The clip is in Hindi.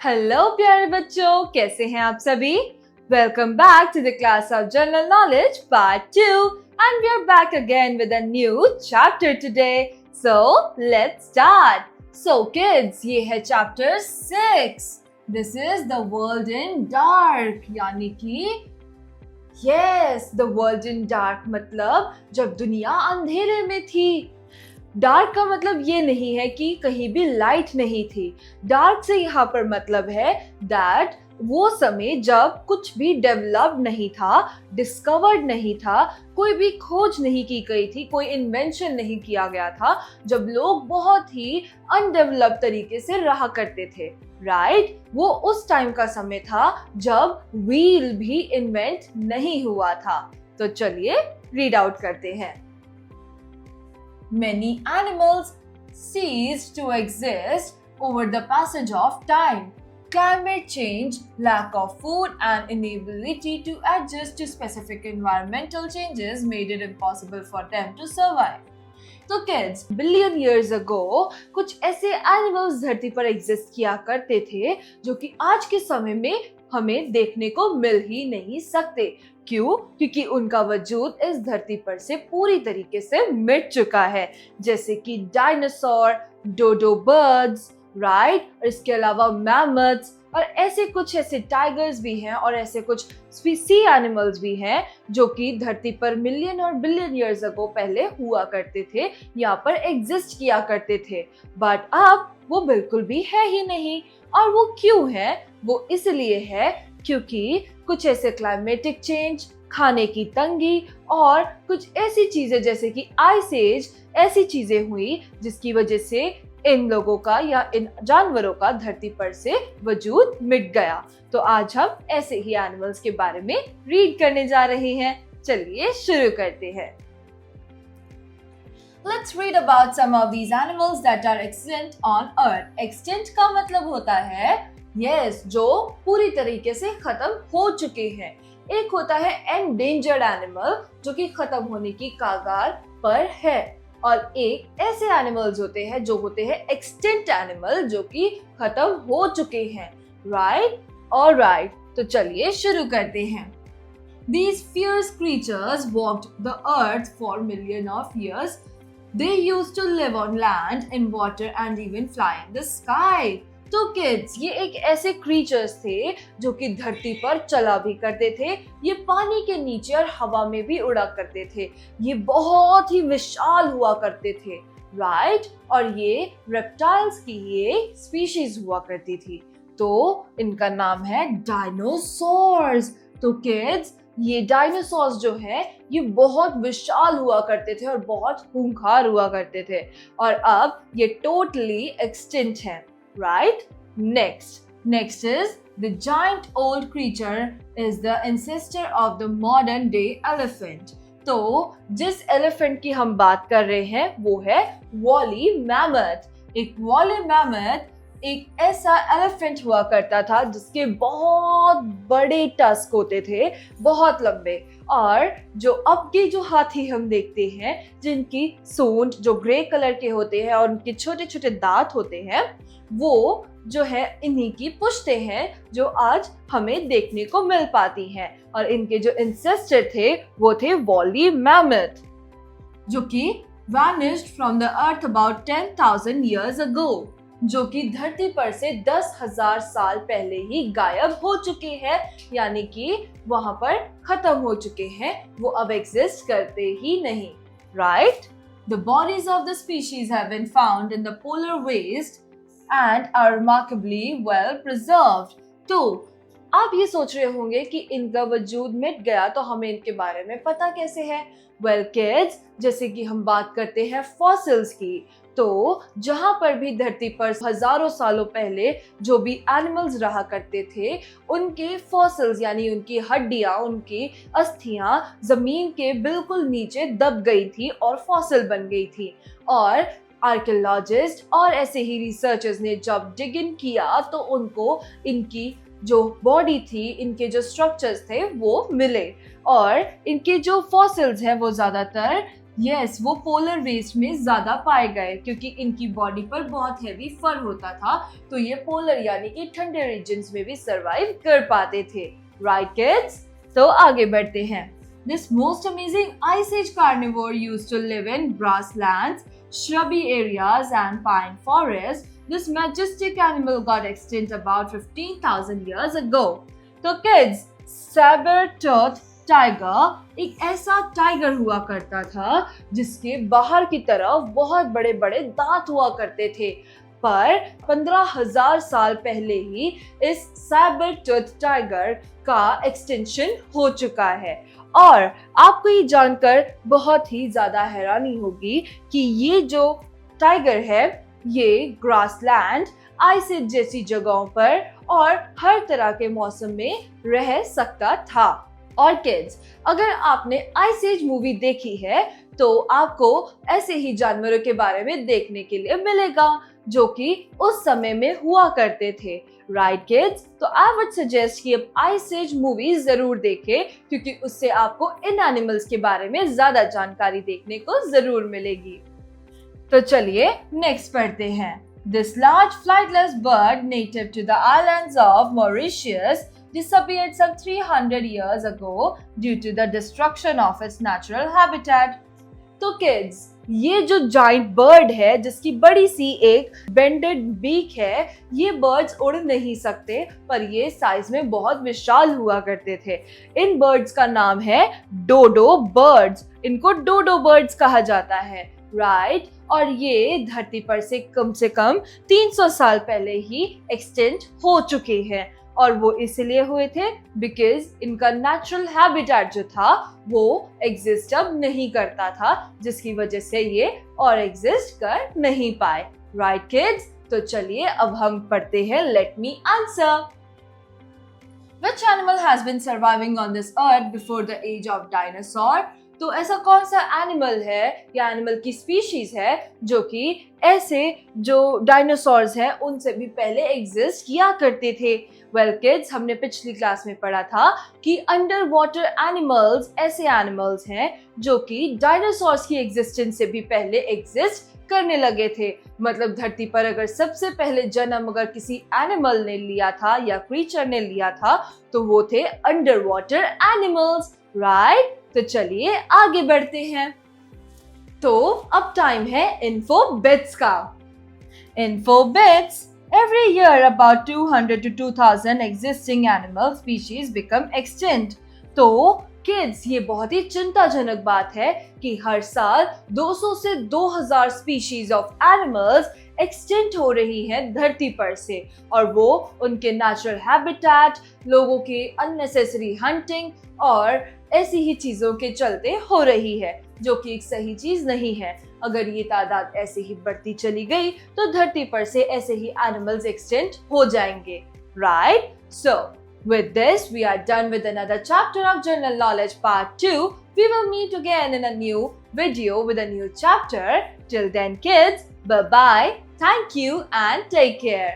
हेलो प्यारे बच्चों, कैसे हैं आप सभी? Welcome back to the class of general knowledge part 2 and we are back again with a new chapter today. So let's start. So kids, ये है chapter 6. This is the world in dark, यानी कि yes, the world in dark मतलब जब दुनिया अंधेरे में थी. डार्क का मतलब ये नहीं है कि कहीं भी लाइट नहीं थी. डार्क से यहाँ पर मतलब है दैट वो समय जब कुछ भी डेवलप नहीं था, डिस्कवर्ड नहीं था, कोई भी खोज नहीं की गई थी, कोई इन्वेंशन नहीं किया गया था, जब लोग बहुत ही अनडेवलप तरीके से रहा करते थे. राइट? वो उस टाइम का समय था जब व्हील भी इन्वेंट नहीं हुआ था. तो चलिए रीड आउट करते हैं. Many animals ceased to exist over the passage of time. Climate change, lack of food, and inability to adjust to specific environmental changes made it impossible for them to survive. तो kids, बिलियन ईयर्स अगो कुछ ऐसे एनिमल्स धरती पर एग्जिस्ट किया करते थे जो कि आज के समय में हमें देखने को मिल ही नहीं सकते. क्यों? क्योंकि उनका वजूद इस धरती पर से पूरी तरीके से मिट चुका है, जैसे कि डायनासोर, डोडो बर्ड्स, राइट, और इसके अलावा मैमथ्स, और ऐसे टाइगर्स भी हैं और ऐसे कुछ सी एनिमल्स भी हैं जो कि धरती पर मिलियन और बिलियन ईयर्स अगो पहले हुआ करते थे, यहाँ पर एग्जिस्ट किया करते थे. बट अब वो बिल्कुल भी है ही नहीं. और वो क्यों है? वो इसलिए है क्योंकि कुछ ऐसे क्लाइमेटिक चेंज, खाने की तंगी और कुछ ऐसी चीजें जैसे कि आइस एज, ऐसी चीजें हुई जिसकी वजह से इन लोगों का या इन जानवरों का धरती पर से वजूद मिट गया. तो आज हम ऐसे ही एनिमल्स के बारे में रीड करने जा रहे हैं. चलिए शुरू करते हैं. Let's read about some of these animals that are extinct on Earth. Extinct का मतलब होता है yes, जो पूरी तरीके से खत्म हो चुके हैं. एक होता है endangered animal जो कि खत्म होने की कगार पर है, और एक ऐसे एनिमल्स होते हैं जो होते हैं extinct animal जो कि खत्म हो चुके हैं. राइट? ऑलराइट, तो चलिए शुरू करते हैं. These fierce creatures walked the earth for millions of years. They used to live on land, in water and even fly in the sky. तो किड्स, ये एक ऐसे क्रीचर्स थे जो कि धरती पर चला भी करते थे, ये पानी के नीचे और हवा में भी उड़ा करते थे, ये बहुत ही विशाल हुआ करते थे. राइट? और ये रेप्टाइल्स की ये स्पीशीज हुआ करती थी. तो इनका नाम है डायनासोर्स. तो किड्स, ये डायनासोर्स जो है ये बहुत विशाल हुआ करते थे और बहुत खूंखार हुआ करते थे, और अब ये टोटली एक्सटिंक्ट हैं. Right? Next is the giant old creature is the ancestor of the modern day elephant. तो जिस एलिफेंट की हम बात कर रहे हैं वो है वॉली मैमथ. एक वॉली मैमथ एक ऐसा एलिफेंट हुआ करता था जिसके बहुत बड़े टस्क होते थे, बहुत लंबे, और जो अब के जो हाथी हम देखते हैं जिनकी सूंड जो ग्रे कलर के होते हैं और उनके छोटे छोटे दांत होते हैं, वो जो है इन्हीं की पुश्तें हैं जो आज हमें देखने को मिल पाती हैं. और इनके जो एंसेस्टर थे वो थे वॉली मैमथ जो कि vanished from the earth about 10,000 years ago, जो कि धरती पर से 10,000 साल पहले ही गायब हो चुके हैं, यानी कि वहां पर खत्म हो चुके हैं, वो अब एग्जिस्ट करते ही नहीं. Right? The bodies of the species have been found in the polar waste and are remarkably well preserved. तो आप ये सोच रहे होंगे कि इनका वजूद मिट गया तो हमें इनके बारे में पता कैसे है? वेल किड्स, जैसे कि हम बात करते हैं फॉसिल्स की, तो जहां पर भी धरती पर हजारों सालों पहले जो भी एनिमल्स रहा करते थे, उनके फॉसिल्स यानी उनकी हड्डियां, उनकी अस्थियां जमीन के बिल्कुल नीचे दब गई थी और फॉसिल बन गई थी. और आर्कियोलॉजिस्ट और ऐसे ही रिसर्चर्स ने जब डिग इन किया तो उनको इनकी जो बॉडी थी, इनके जो स्ट्रक्चर्स थे वो मिले, और इनके जो फॉसिल्स हैं वो ज्यादातर यस, वो पोलर वेस्ट में ज्यादा पाए गए क्योंकि इनकी बॉडी पर बहुत हैवी फर होता था, तो ये पोलर यानी कि ठंडे रीजन्स में भी सरवाइव कर पाते थे। राइट किड्स, तो आगे बढ़ते हैं। This most amazing ice age carnivore used to live in grasslands, shrubby areas and pine forests. This majestic animal got extinct about 15,000 years ago. तो kids, saber-tooth टाइगर एक ऐसा टाइगर हुआ करता था जिसके बाहर की तरफ बहुत बड़े बड़े दांत हुआ करते थे, पर 15,000 साल पहले ही इस सैबर टूथ टाइगर का एक्सटेंशन हो चुका है। और आपको ये जानकर बहुत ही ज्यादा हैरानी होगी कि ये जो टाइगर है ये ग्रासलैंड, आइस एज जैसी जगहों पर और हर तरह के मौसम में रह सकता था। और किड्स, अगर आपने आइस एज मूवी देखी है तो आपको ऐसे ही जानवरों के बारे में देखने के लिए मिलेगा जो कि उस समय में हुआ करते थे। राइट किड्स, तो आई वुड सजेस्ट कि आप आइस एज मूवी जरूर देखें क्योंकि उससे आपको इन एनिमल्स के बारे में ज्यादा जानकारी देखने को जरूर मिलेगी। तो चलिए नेक्स्ट पढ़ते हैं। This large flightless bird native to the islands of Mauritius disappeared some 300 years ago due to the destruction of its natural habitat. तो kids, ये जो जाइंट बर्ड है जिसकी बड़ी सी एक बेंडेड बीक है, ये बर्ड्स उड़ नहीं सकते पर ये साइज में बहुत विशाल हुआ करते थे। इन बर्ड्स का नाम है डोडो बर्ड्स। इनको डोडो बर्ड्स कहा जाता है। राइट, और ये धरती पर से कम 300 साल पहले ही एक्सटेंट हो चुके हैं और वो इसलिए हुए थे बिकॉज इनका नेचुरल हैबिटेट जो था वो एग्जिस्ट अब नहीं करता था, जिसकी वजह से ये और एग्जिस्ट कर नहीं पाए। राइट किड्स, तो चलिए अब हम पढ़ते हैं let me answer. Which animal has been surviving on this earth before the age of dinosaur? तो ऐसा कौन सा एनिमल है या एनिमल की स्पीशीज है जो कि ऐसे जो डायनासोर्स हैं उनसे भी पहले एग्जिस्ट किया करते थे? वेल किड्स, हमने पिछली क्लास में पढ़ा था कि अंडर वाटर एनिमल्स ऐसे एनिमल्स हैं जो कि डायनासोर्स की एग्जिस्टेंस से भी पहले एग्जिस्ट करने लगे थे। मतलब धरती पर अगर सबसे पहले जन्म अगर किसी एनिमल ने लिया था या क्रीचर ने लिया था तो वो थे अंडर वाटर एनिमल्स। राइट, तो चलिए आगे बढ़ते हैं। तो अब टाइम है इन्फो बिट्स का। Info bits. Every year about 200 to 2000 existing animal species become extinct. तो किड्स, ये बहुत ही चिंताजनक बात है कि हर साल 200 से 2000 स्पीशीज ऑफ एनिमल्स एक्सटिंक्ट हो रही हैं धरती पर से, और वो उनके नेचुरल हैबिटेट, लोगों की अननेसेसरी हंटिंग और ऐसी ही चीजों के चलते हो रही है, जो कि एक सही चीज नहीं है। अगर ये तादाद ऐसे ही बढ़ती चली गई तो धरती पर से ऐसे ही एनिमल्स एक्सटिंक्ट हो जाएंगे। Right, so with this we are done with another chapter of general knowledge part 2. We will meet again in a new video with a new chapter. Till then kids, bye bye, thank you and take care.